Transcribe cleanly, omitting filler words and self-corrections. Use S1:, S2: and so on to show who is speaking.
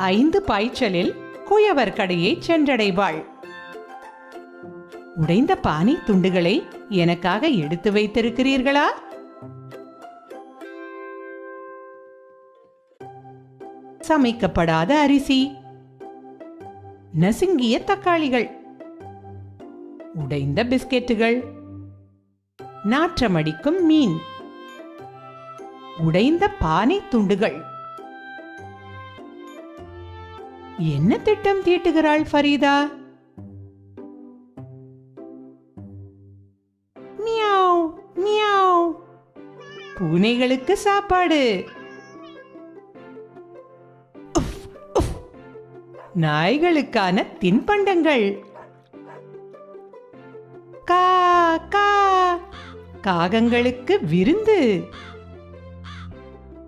S1: 5 பாய்ச்சலில் குயவர் கடையை சென்றடைவாள். உடைந்த பானை துண்டுகளை எனக்காக எடுத்து வைத்திருக்கிறீர்களா? சமைக்கப்படாத அரிசி, நசுங்கிய தக்காளிகள், உடைந்த பிஸ்கெட்டுகள், நாற்றமடிக்கும் மீன், உடைந்த பானை துண்டுகள். என்ன திட்டம் தீட்டுகிறாள் ஃபரீதா? மியாவ் மியாவ். பூனைகளுக்கு சாப்பாடு. நாய்களுக்கான தின்பண்டங்கள். கா கா. காகங்களுக்கு விருந்து.